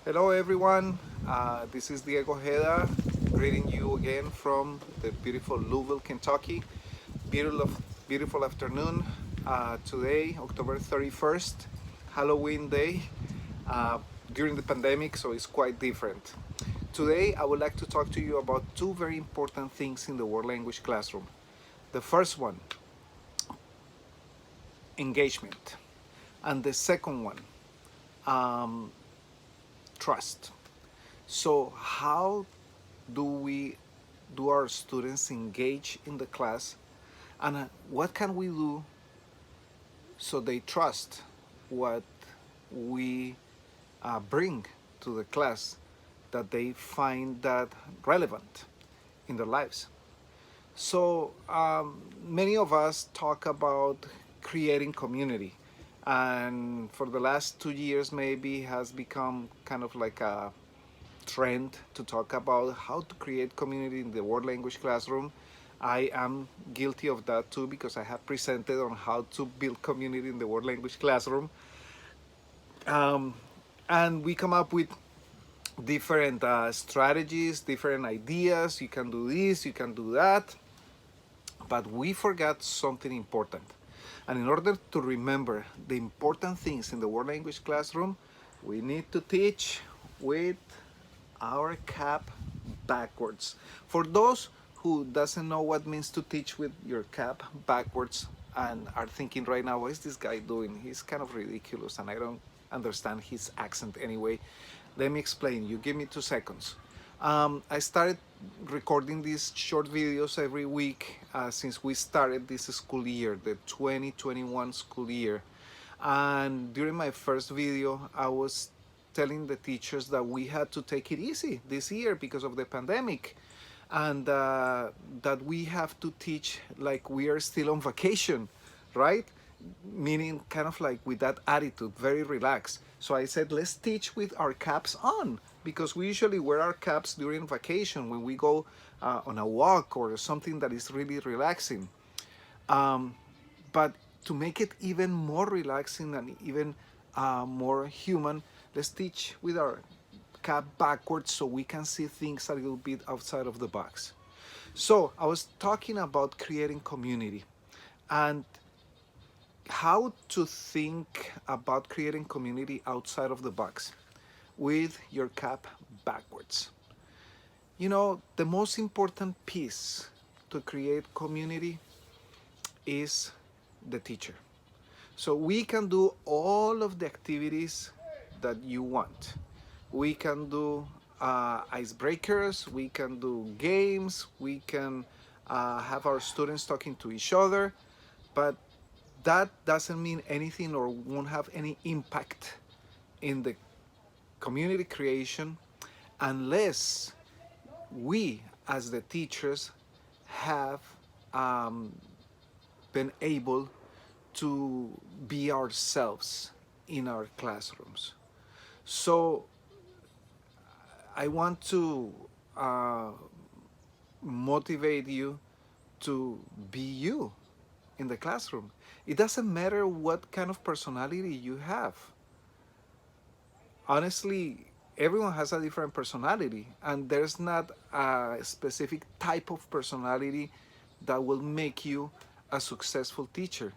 Hello, everyone. This is Diego Ojeda, greeting you again from the beautiful Louisville, Kentucky. Beautiful, beautiful afternoon. Today, October 31st, Halloween Day uh, during the pandemic, so it's quite different. Today, I would like to talk to you about two very important things in the world language classroom. The first one, engagement, and the second one, um, trust. So, how do our students engage in the class, and what can we do so they trust what we bring to the class, that they find that relevant in their lives. So many of us talk about creating community, and for the last 2 years maybe has become kind of like a trend to talk about how to create community in the world language classroom. I am guilty of that too because I have presented on how to build community in the world language classroom. Um, and we come up with different strategies, different ideas. You can do this, you can do that. But we forgot something important. And in order to remember the important things in the world language classroom, we need to teach with our cap backwards. For those who doesn't know what means to teach with your cap backwards and are thinking right now, what is this guy doing? He's kind of ridiculous and I don't understand his accent anyway. Let me explain. You give me 2 seconds. I started recording these short videos every week since we started this school year, the 2021 school year. And during my first video, I was telling the teachers that we had to take it easy this year because of the pandemic, and that we have to teach like we are still on vacation, right? Meaning kind of like with that attitude, very relaxed. So I said, let's teach with our caps on, because we usually wear our caps during vacation when we go on a walk or something that is really relaxing. Um, but to make it even more relaxing and even more human, let's teach with our cap backwards so we can see things a little bit outside of the box. So I was talking about creating community and how to think about creating community outside of the box with your cap backwards. You know, the most important piece to create community is the teacher. So we can do all of the activities that you want. We can do icebreakers, we can do games, we can have our students talking to each other, but that doesn't mean anything or won't have any impact in the community creation unless we, as the teachers, have um, been able to be ourselves in our classrooms. So I want to uh, motivate you to be you in the classroom. It doesn't matter what kind of personality you have. Honestly, everyone has a different personality, and there's not a specific type of personality that will make you a successful teacher.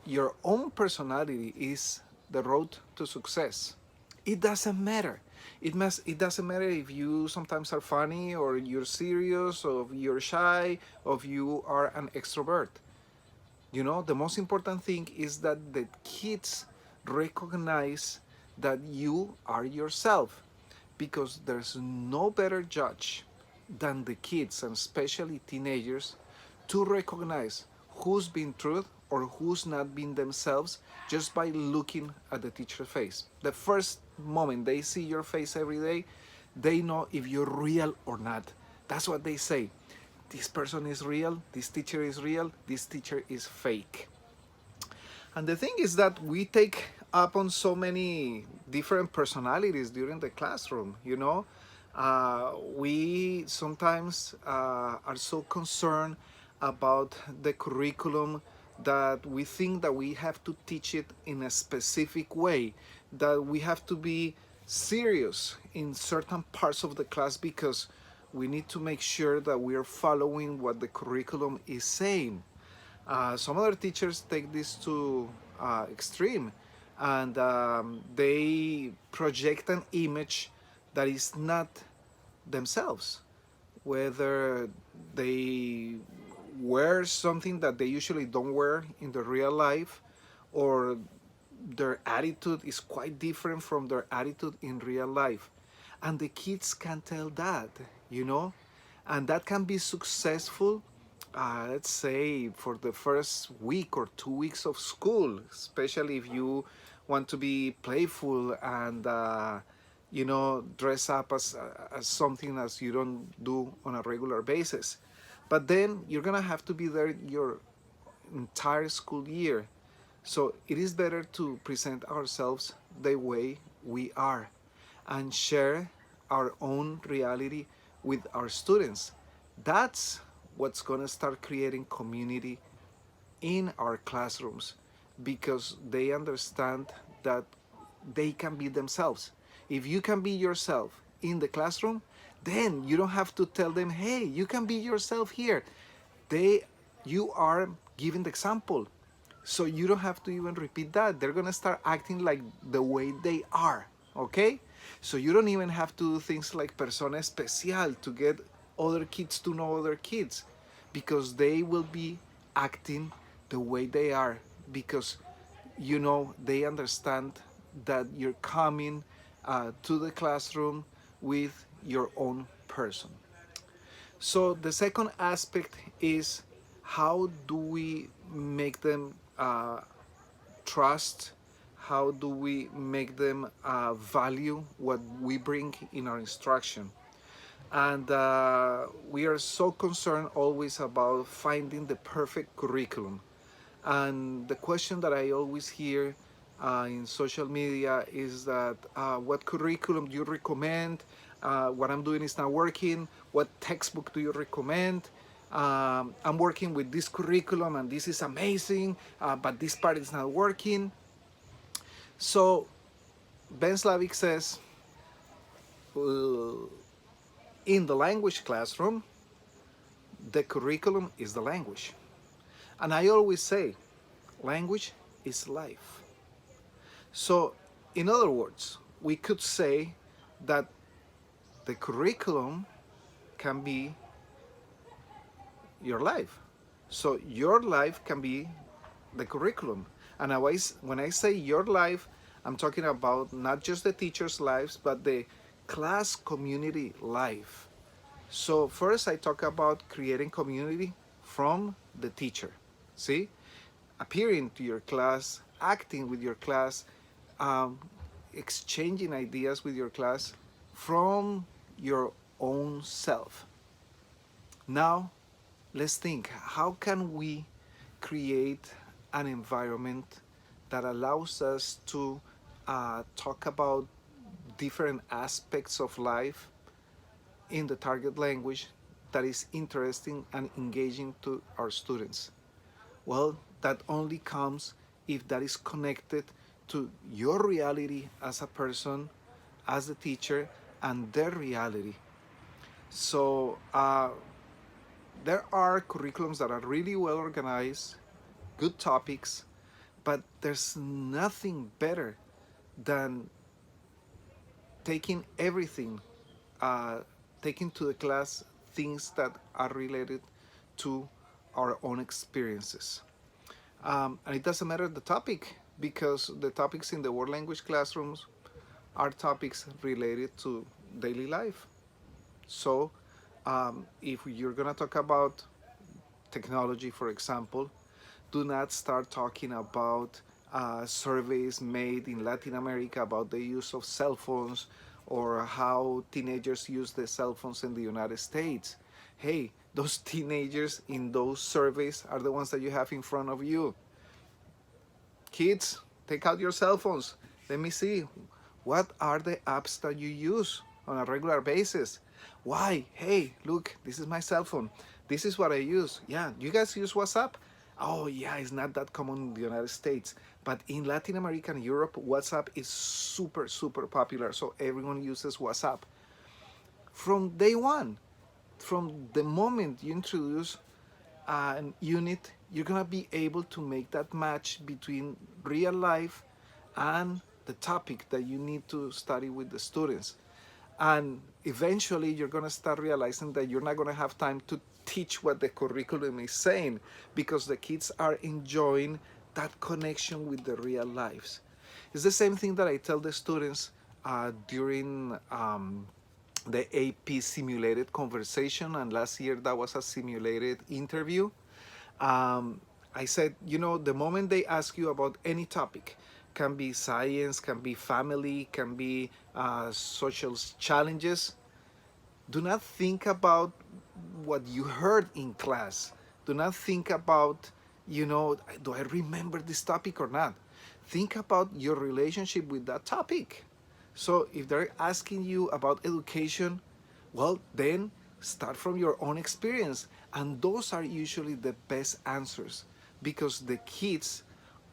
Your own personality is the road to success. It doesn't matter. It doesn't matter if you sometimes are funny or you're serious or you're shy or if you are an extrovert. You know, the most important thing is that the kids recognize that you are yourself, because there's no better judge than the kids, and especially teenagers, to recognize who's being truth or who's not being themselves just by looking at the teacher's face. The first moment they see your face every day, they know if you're real or not. That's what they say. This person is real, this teacher is real, this teacher is fake. And the thing is that we take up on so many different personalities during the classroom, you know. We sometimes are so concerned about the curriculum that we think that we have to teach it in a specific way, that we have to be serious in certain parts of the class because we need to make sure that we are following what the curriculum is saying. Some other teachers take this to extreme, and they project an image that is not themselves, whether they wear something that they usually don't wear in the real life, or their attitude is quite different from their attitude in real life. And the kids can tell that, you know, and that can be successful, let's say, for the first week or 2 weeks of school, especially if you want to be playful and, dress up as something as you don't do on a regular basis. But then you're gonna have to be there your entire school year. So it is better to present ourselves the way we are and share our own reality with our students. That's what's going to start creating community in our classrooms, because they understand that they can be themselves. If you can be yourself in the classroom, then you don't have to tell them, hey, you can be yourself here. They, you are giving the example. So you don't have to even repeat that. They're gonna start acting like the way they are, okay? So you don't even have to do things like persona especial to get other kids to know other kids, because they will be acting the way they are, because they understand that you're coming to the classroom with your own person. So the second aspect is, how do we make them trust? How do we make them value what we bring in our instruction? And we are so concerned always about finding the perfect curriculum. And the question that I always hear in social media is that, what curriculum do you recommend? What I'm doing is not working. What textbook do you recommend? I'm working with this curriculum and this is amazing, but this part is not working. So Ben Slavik says, in the language classroom, the curriculum is the language. And I always say, language is life. So, in other words, we could say that the curriculum can be your life. So, your life can be the curriculum. And when I say your life, I'm talking about not just the teachers' lives, but the class community life. So first I talk about creating community from the teacher. See? Appearing to your class, acting with your class, um, exchanging ideas with your class from your own self. Now, let's think, how can we create an environment that allows us to talk about different aspects of life in the target language that is interesting and engaging to our students? Well, that only comes if that is connected to your reality as a person, as a teacher, and their reality. So there are curriculums that are really well organized, good topics, but there's nothing better than taking everything, uh, taking to the class things that are related to our own experiences. And it doesn't matter the topic, because the topics in the world language classrooms are topics related to daily life. So if you're going to talk about technology, for example, do not start talking about surveys made in Latin America about the use of cell phones, or how teenagers use the cell phones in the United States. Hey, those teenagers in those surveys are the ones that you have in front of you. Kids, take out your cell phones. Let me see. What are the apps that you use on a regular basis? Why? Hey, look, this is my cell phone. This is what I use. Yeah, you guys use WhatsApp? Oh yeah, it's not that common in the United States, but in Latin America and Europe, WhatsApp is super, super popular. So everyone uses WhatsApp from day one. From the moment you introduce an unit, you're gonna be able to make that match between real life and the topic that you need to study with the students. And eventually, you're gonna start realizing that you're not gonna have time to teach what the curriculum is saying because the kids are enjoying that connection with the real lives. It's the same thing that I tell the students during the AP simulated conversation, and last year that was a simulated interview. Um, I said, you know, the moment they ask you about any topic, can be science, can be family, can be social challenges, do not think about what you heard in class. Do not think about, you know, do I remember this topic or not? Think about your relationship with that topic. So if they're asking you about education, well, then start from your own experience. And those are usually the best answers because the kids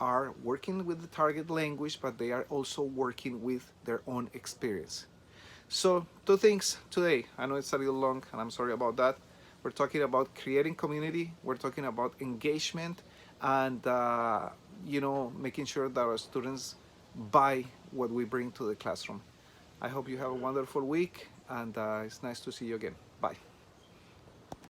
are working with the target language, but they are also working with their own experience. So, two things today. I know it's a little long, and I'm sorry about that. We're talking about creating community. We're talking about engagement, and making sure that our students buy what we bring to the classroom. I hope you have a wonderful week, and it's nice to see you again.